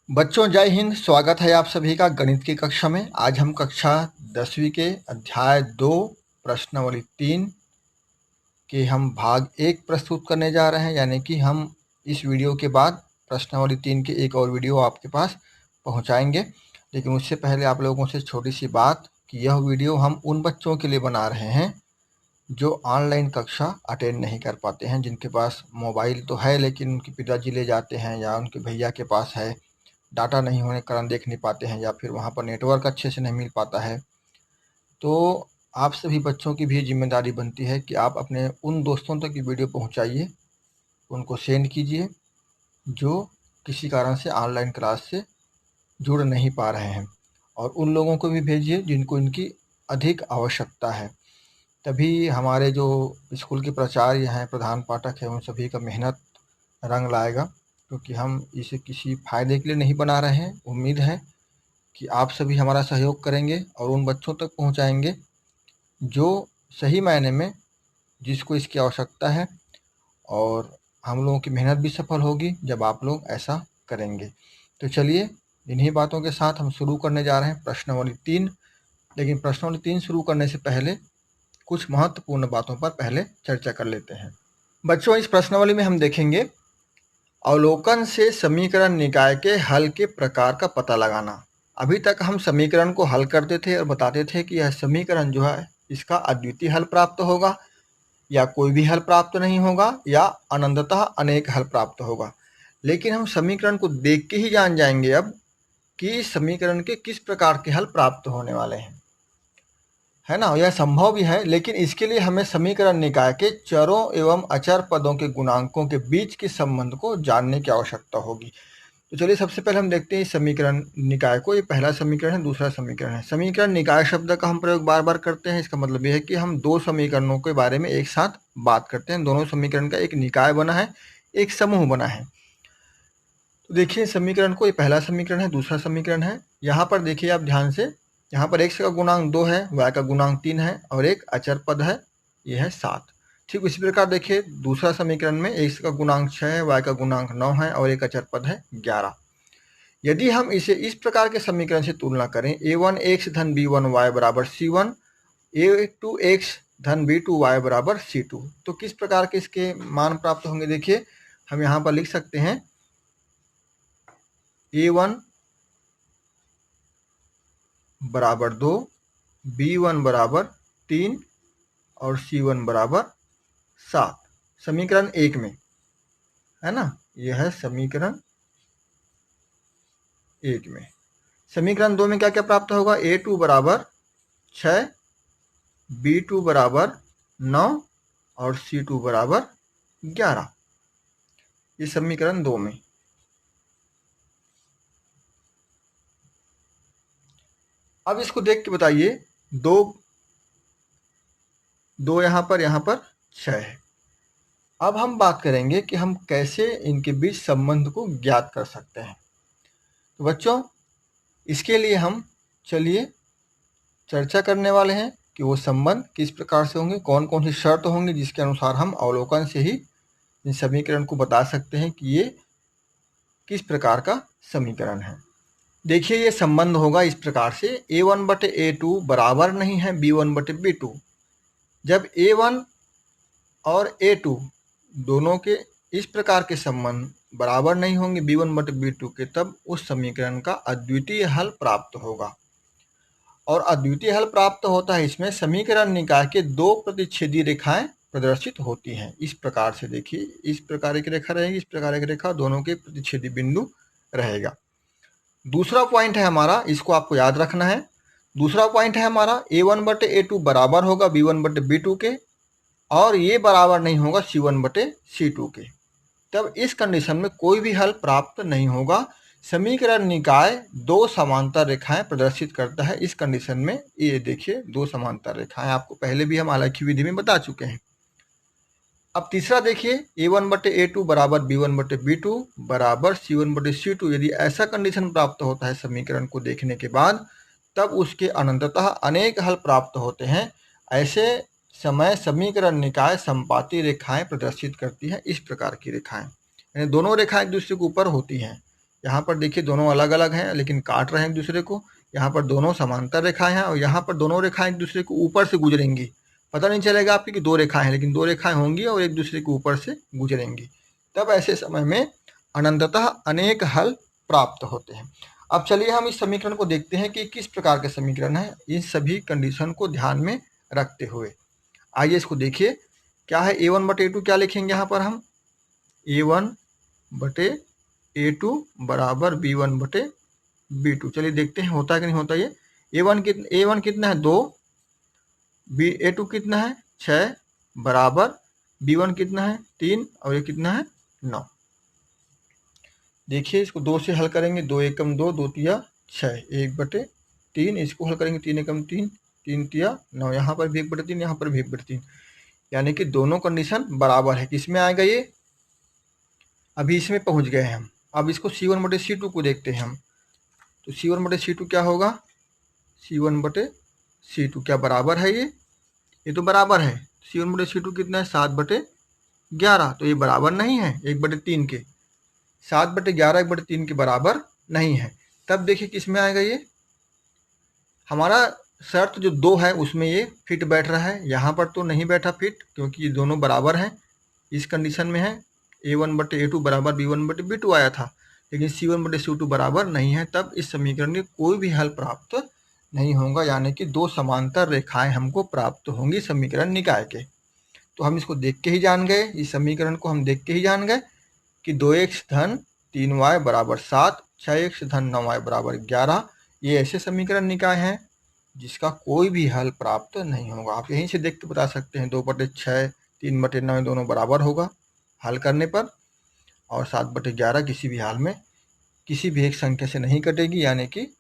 बच्चों जय हिंद। स्वागत है आप सभी का गणित की कक्षा में। आज हम कक्षा 10वीं के अध्याय 2 प्रश्नावली 3 के हम भाग 1 प्रस्तुत करने जा रहे हैं। यानी कि हम इस वीडियो के बाद प्रश्नावली 3 के एक और वीडियो आपके पास पहुंचाएंगे। लेकिन उससे पहले आप लोगों से छोटी सी बात कि यह वीडियो हम उन बच्चों के लिए बना रहे हैं जो ऑनलाइन कक्षा अटेंड नहीं कर पाते हैं, जिनके पास मोबाइल तो है लेकिन उनके पिताजी ले जाते हैं या उनके भैया के पास है, डाटा नहीं होने के कारण देख नहीं पाते हैं, या फिर वहाँ पर नेटवर्क अच्छे से नहीं मिल पाता है। तो आप सभी बच्चों की भी जिम्मेदारी बनती है कि आप अपने उन दोस्तों तक ये वीडियो पहुँचाइए, उनको सेंड कीजिए जो किसी कारण से ऑनलाइन क्लास से जुड़ नहीं पा रहे हैं, और उन लोगों को भी भेजिए जिनको इनकी अधिक आवश्यकता है। तभी हमारे जो स्कूल के प्राचार्य हैं, प्रधान पाठक हैं, उन सभी का मेहनत रंग लाएगा, क्योंकि हम इसे किसी फ़ायदे के लिए नहीं बना रहे हैं। उम्मीद है कि आप सभी हमारा सहयोग करेंगे और उन बच्चों तक पहुंचाएंगे जो सही मायने में जिसको इसकी आवश्यकता है, और हम लोगों की मेहनत भी सफल होगी जब आप लोग ऐसा करेंगे। तो चलिए, इन्हीं बातों के साथ हम शुरू करने जा रहे हैं प्रश्नावली 3। लेकिन प्रश्नावली 3 शुरू करने से पहले कुछ महत्वपूर्ण बातों पर पहले चर्चा कर लेते हैं। बच्चों, इस प्रश्नावली में हम देखेंगे अवलोकन से समीकरण निकाय के हल के प्रकार का पता लगाना। अभी तक हम समीकरण को हल करते थे और बताते थे कि यह समीकरण जो है इसका अद्वितीय हल प्राप्त होगा, या कोई भी हल प्राप्त नहीं होगा, या अनंततः अनेक हल प्राप्त होगा। लेकिन हम समीकरण को देख के ही जान जाएंगे अब कि इस समीकरण के किस प्रकार के हल प्राप्त होने वाले हैं, है ना। यह संभव भी है, लेकिन इसके लिए हमें समीकरण निकाय के चरों एवं अचर पदों के गुणांकों के बीच के संबंध को जानने की आवश्यकता होगी। तो चलिए, सबसे पहले हम देखते हैं इस समीकरण निकाय को। ये पहला समीकरण है, दूसरा समीकरण है। समीकरण निकाय शब्द का हम प्रयोग बार बार करते हैं। इसका मतलब यह है कि हम दो समीकरणों के बारे में एक साथ बात करते हैं। दोनों समीकरण का एक निकाय बना है, एक समूह बना है। तो देखिए समीकरण को, ये पहला समीकरण है, दूसरा समीकरण है। यहाँ पर देखिए आप ध्यान से, यहाँ पर x का गुणांक 2 है, y का गुणांक 3 है और एक अचर पद है, यह है 7। ठीक उसी प्रकार देखिए दूसरा समीकरण में x का गुणांक 6 है, y का गुणांक 9 है और एक अचर पद है 11। यदि हम इसे इस प्रकार के समीकरण से तुलना करें, a1x धन b1y बराबर c1, a2x धन b2y बराबर c2, तो किस प्रकार के इसके मान प्राप्त होंगे। देखिए हम यहाँ पर लिख सकते हैं a1 बराबर 2, b1 बराबर 3 और c1 बराबर 7, समीकरण 1 में, है ना। यह है समीकरण 1 में। समीकरण 2 में क्या क्या प्राप्त होगा, a2 बराबर 6, b2 बराबर 9 और c2 बराबर 11, ये समीकरण 2 में। अब इसको देख के बताइए, दो यहाँ पर 6 है। अब हम बात करेंगे कि हम कैसे इनके बीच संबंध को ज्ञात कर सकते हैं। तो बच्चों, इसके लिए हम चलिए चर्चा करने वाले हैं कि वो संबंध किस प्रकार से होंगे, कौन कौन सी शर्त होंगी जिसके अनुसार हम अवलोकन से ही इन समीकरण को बता सकते हैं कि ये किस प्रकार का समीकरण है। देखिए ये संबंध होगा इस प्रकार से, a1 बटे a2 बराबर नहीं है b1 बटे b2। जब a1 और a2 दोनों के इस प्रकार के संबंध बराबर नहीं होंगे b1 बटे b2 के, तब उस समीकरण का अद्वितीय हल प्राप्त होगा। और अद्वितीय हल प्राप्त होता है, इसमें समीकरण निकाय के दो प्रतिच्छेदी रेखाएं प्रदर्शित होती हैं। इस प्रकार से देखिए, इस प्रकार की रेखा रहेगी, इस प्रकार की रेखा, दोनों के प्रतिच्छेदी बिंदु रहेगा। दूसरा पॉइंट है हमारा, इसको आपको याद रखना है। दूसरा पॉइंट है हमारा, a1 बटे a2 बराबर होगा b1 बटे b2 के, और ये बराबर नहीं होगा c1 बटे c2 के। तब इस कंडीशन में कोई भी हल प्राप्त नहीं होगा। समीकरण निकाय दो समांतर रेखाएं प्रदर्शित करता है। इस कंडीशन में ये देखिए दो समांतर रेखाएं, आपको पहले भी हम आलेखी विधि में बता चुके हैं। अब तीसरा देखिए, a1 बटे a2 बराबर b1 बटे b2 बराबर c1 बटे c2। यदि ऐसा कंडीशन प्राप्त होता है समीकरण को देखने के बाद, तब उसके अनंततः अनेक हल प्राप्त होते हैं। ऐसे समय समीकरण निकाय संपाती रेखाएं प्रदर्शित करती है, इस प्रकार की रेखाएं, यानी दोनों रेखाएं एक दूसरे के ऊपर होती हैं। यहाँ पर देखिए दोनों अलग अलग हैं लेकिन काट रहे हैं एक दूसरे को। यहाँ पर दोनों समांतर रेखाएं हैं और यहाँ पर दोनों रेखाएं एक दूसरे को ऊपर से गुजरेंगी। पता नहीं चलेगा आपकी कि दो रेखाएं हैं, लेकिन दो रेखाएं होंगी और एक दूसरे के ऊपर से गुजरेंगी। तब ऐसे समय में अनंततः अनेक हल प्राप्त होते हैं। अब चलिए हम इस समीकरण को देखते हैं कि किस प्रकार के समीकरण है, इन सभी कंडीशन को ध्यान में रखते हुए। आइए इसको देखिए, क्या है a1/a2, क्या लिखेंगे यहाँ पर हम a1/a2 बराबर b1/b2। चलिए देखते हैं होता है कि नहीं होता। ये a1 कितना है 2, a2 कितना है 6 बराबर b1 कितना है 3 और ये कितना है 9। देखिए इसको 2 से हल करेंगे, 2 एकम 2, 2 तिया 6, 1/3। इसको हल करेंगे 3 एकम 3, 3 तिया 9। यहाँ पर भी 1/3, यहाँ पर भी 1/3, यानी कि दोनों कंडीशन बराबर है। किसमें आएगा ये, अभी इसमें पहुंच गए हैं हम। अब इसको C1/C2 को देखते हैं हम। तो C1/C2 क्या होगा, C1/C2 क्या बराबर है ये तो बराबर है। C1/C2 कितना है 7/11। तो ये बराबर नहीं है 1/3 के। 7/11 1/3 के बराबर नहीं है। तब देखिए किस में आएगा ये, हमारा शर्त जो 2 है उसमें ये फिट बैठ रहा है। यहाँ पर तो नहीं बैठा फिट, क्योंकि ये दोनों बराबर हैं। इस कंडीशन में है a1/a2 बराबर b1/b2 आया था, लेकिन C1/C2 बराबर नहीं है। तब इस समीकरण के कोई भी हल प्राप्त नहीं होगा, यानी कि दो समांतर रेखाएं हमको प्राप्त होंगी समीकरण निकाय के। तो हम इसको देख के ही जान गए, इस समीकरण को हम देख के ही जान गए कि 2x धन 3y बराबर 7, 6x धन 9y बराबर 11, ये ऐसे समीकरण निकाय हैं जिसका कोई भी हल प्राप्त नहीं होगा। आप यहीं से देख के बता सकते हैं 2/6 3/9 दोनों बराबर होगा हल करने पर, और 7/11 किसी भी हाल में किसी भी एक संख्या से नहीं कटेगी, यानी कि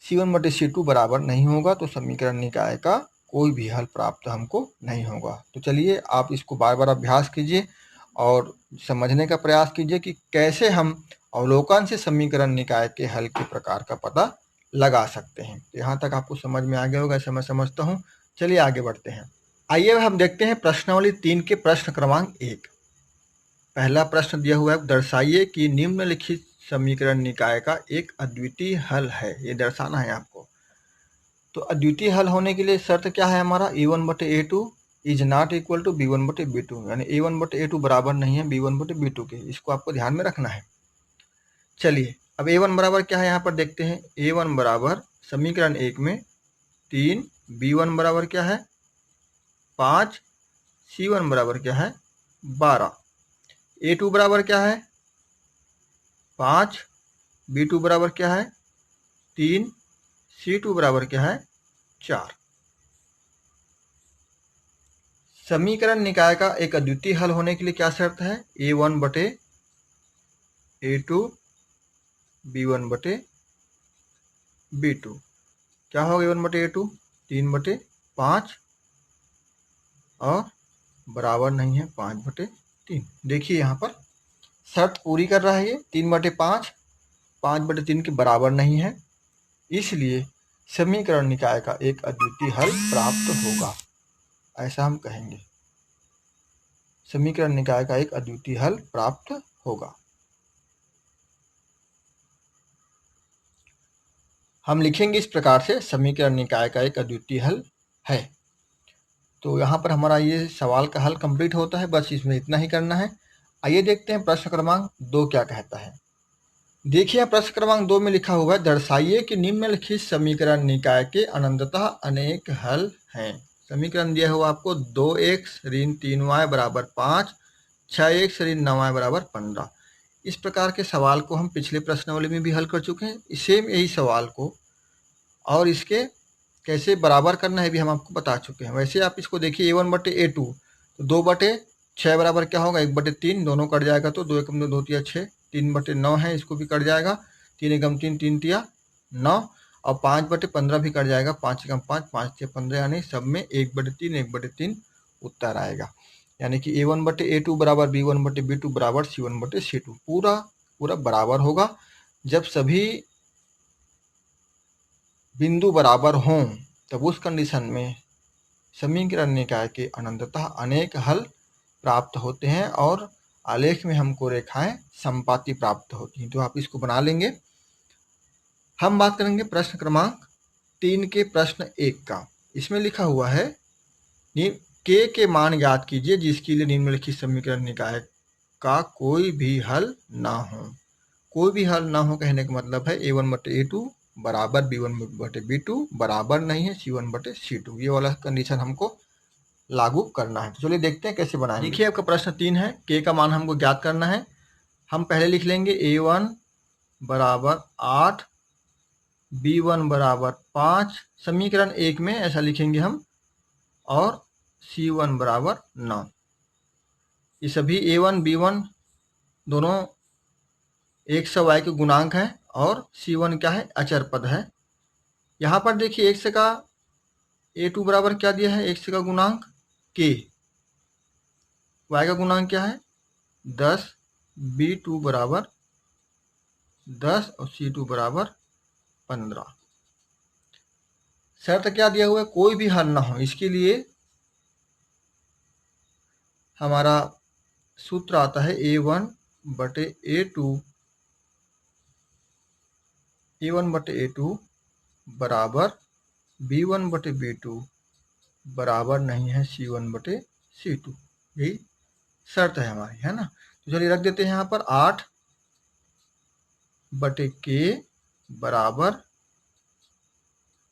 C1/C2 बराबर नहीं होगा। तो समीकरण निकाय का कोई भी हल प्राप्त हमको नहीं होगा। तो चलिए आप इसको बार बार अभ्यास कीजिए और समझने का प्रयास कीजिए कि कैसे हम अवलोकन से समीकरण निकाय के हल के प्रकार का पता लगा सकते हैं। यहाँ तक आपको समझ में आ गया होगा, ऐसा मैं समझता हूँ। चलिए आगे बढ़ते हैं। आइए हम देखते हैं प्रश्नावली 3 के प्रश्न क्रमांक 1। पहला प्रश्न दिया हुआ है, दर्शाइए कि निम्नलिखित समीकरण निकाय का एक अद्वितीय हल है। ये दर्शाना है आपको। तो अद्वितीय हल होने के लिए शर्त क्या है हमारा, a1/a2 is not equal to b1/b2, यानी a1/a2 बराबर नहीं है b1/b2 के। इसको आपको ध्यान में रखना है। चलिए अब a1 बराबर क्या है यहाँ पर देखते हैं। a1 बराबर समीकरण 1 में 3, b1 बराबर क्या है 5, c1 बराबर क्या है 12, a2 बराबर क्या है 5, b2 बराबर क्या है 3, c2 बराबर क्या है 4। समीकरण निकाय का एक अद्वितीय हल होने के लिए क्या शर्त है, a1/a2 b1/b2। क्या होगा a1/a2 3/5 और बराबर नहीं है 5/3। देखिए यहाँ पर शर्त पूरी कर रहा है ये, 3/5 5/3 के बराबर नहीं है, इसलिए समीकरण निकाय का एक अद्वितीय हल प्राप्त होगा, ऐसा हम कहेंगे। समीकरण निकाय का एक अद्वितीय हल प्राप्त होगा। हम लिखेंगे इस प्रकार से, समीकरण निकाय का एक अद्वितीय हल है। तो यहाँ पर हमारा ये सवाल का हल कंप्लीट होता है, बस इसमें इतना ही करना है। आइए देखते हैं प्रश्न क्रमांक 2 क्या कहता है। देखिए प्रश्न क्रमांक 2 में लिखा हुआ है, दर्शाइए कि निम्नलिखित समीकरण निकाय के अनंततः अनेक हल हैं। समीकरण दिया हुआ आपको 2x ऋण 3y बराबर 5, 6x ऋण 9y बराबर 15। इस प्रकार के सवाल को हम पिछले प्रश्नावली में भी हल कर चुके हैं। सेम यही सवाल को और इसके कैसे बराबर करना है भी हम आपको बता चुके हैं। वैसे आप इसको देखिए a1/a2, तो 2/6 बराबर क्या होगा 1/3, दोनों कट जाएगा तो 2 एकम 2 2 तिया 6, 3/9 है, इसको भी कट जाएगा, 3 एकम 3 3 तिया 9, और 5/15 भी कट जाएगा, 5 एकम 5 5 तिया 15, यानी सब में 1/3 1/3 उत्तर आएगा। यानी कि a1/a2 बराबर b1/b2 बराबर c1/c2 पूरा बराबर होगा। जब सभी बिंदु बराबर हों तब उस कंडीशन में समीकरण निकाय के अनंततः अनेक हल प्राप्त होते हैं और आलेख में हमको रेखाएं समपाती प्राप्त होती हैं। तो आप इसको बना लेंगे। हम बात करेंगे प्रश्न क्रमांक 3 के प्रश्न 1 का। इसमें लिखा हुआ है के मान ज्ञात कीजिए जिसके लिए निम्नलिखित समीकरण निकाय का कोई भी हल ना हो। कोई भी हल ना हो कहने का मतलब है a1/a2 बराबर b1/b2 बराबर नहीं है c1/c2। ये वाला कंडीशन हमको लागू करना है। तो चलिए देखते हैं कैसे बनाएंगे। देखिए आपका प्रश्न 3 है, के का मान हमको ज्ञात करना है। हम पहले लिख लेंगे a1 बराबर 8, b1 बराबर 5, समीकरण 1 में ऐसा लिखेंगे हम, और c1 बराबर 9। ये सभी a1 b1 दोनों x y के गुणांक है और c1 क्या है, अचर पद है। यहाँ पर देखिए x का a2 बराबर क्या दिया है, x का गुणांक k, y का गुणांक क्या है 10, b2 बराबर 10 और c2 बराबर 15। शर्त क्या दिया हुआ है, कोई भी हल ना हो। इसके लिए हमारा सूत्र आता है a1/a2 बराबर b1/b2 बराबर नहीं है c1/c2। यही शर्त है हमारी, है ना। तो चलिए रख देते हैं यहाँ पर 8/k बराबर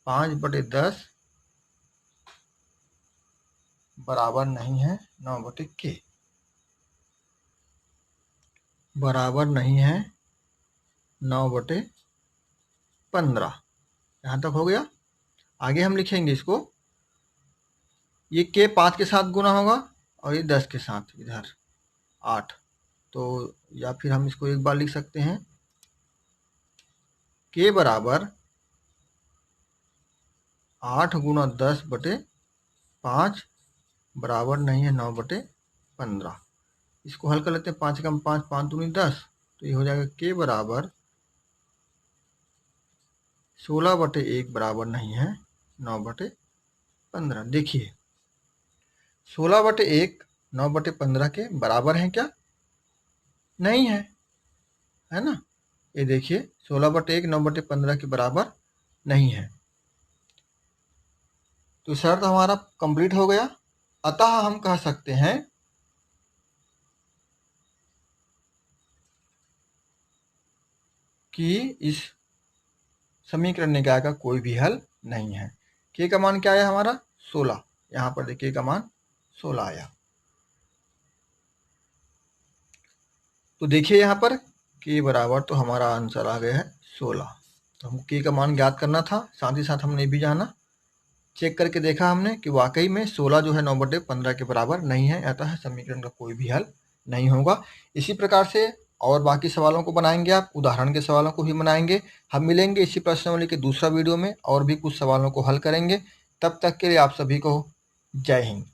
5/10 बराबर नहीं है 9/k, बराबर नहीं है 9/15। यहाँ तक हो गया। आगे हम लिखेंगे इसको, ये k 5 के साथ गुना होगा और ये 10 के साथ इधर 8। तो या फिर हम इसको एक बार लिख सकते हैं, k बराबर 8 गुना 10/5 बराबर नहीं है 9/15। इसको हल कर लेते हैं, 5 कम 5, 5 दूनी 10, तो ये हो जाएगा k बराबर 16/1 बराबर नहीं है 9/15। देखिए 16/1 9/15 के बराबर है क्या, नहीं है, है ना। ये देखिए 16/1 9/15 के बराबर नहीं है। तो शर्त हमारा कंप्लीट हो गया। अतः हम कह सकते हैं कि इस समीकरण निकाय का कोई भी हल नहीं है। के का मान क्या आया हमारा 16, यहाँ पर देखिए का मान 16 आया। तो देखिए यहाँ पर के बराबर, तो हमारा आंसर आ गया है 16। तो हमको के का मान ज्ञात करना था, साथ ही साथ हमने भी जाना, चेक करके देखा हमने कि वाकई में 16 जो है 9/15 के बराबर नहीं है, अतः समीकरण का कोई भी हल नहीं होगा। इसी प्रकार से और बाकी सवालों को बनाएंगे, आप उदाहरण के सवालों को भी बनाएंगे। हम मिलेंगे इसी प्रश्नावली के दूसरा वीडियो में और भी कुछ सवालों को हल करेंगे। तब तक के लिए आप सभी को जय हिंद।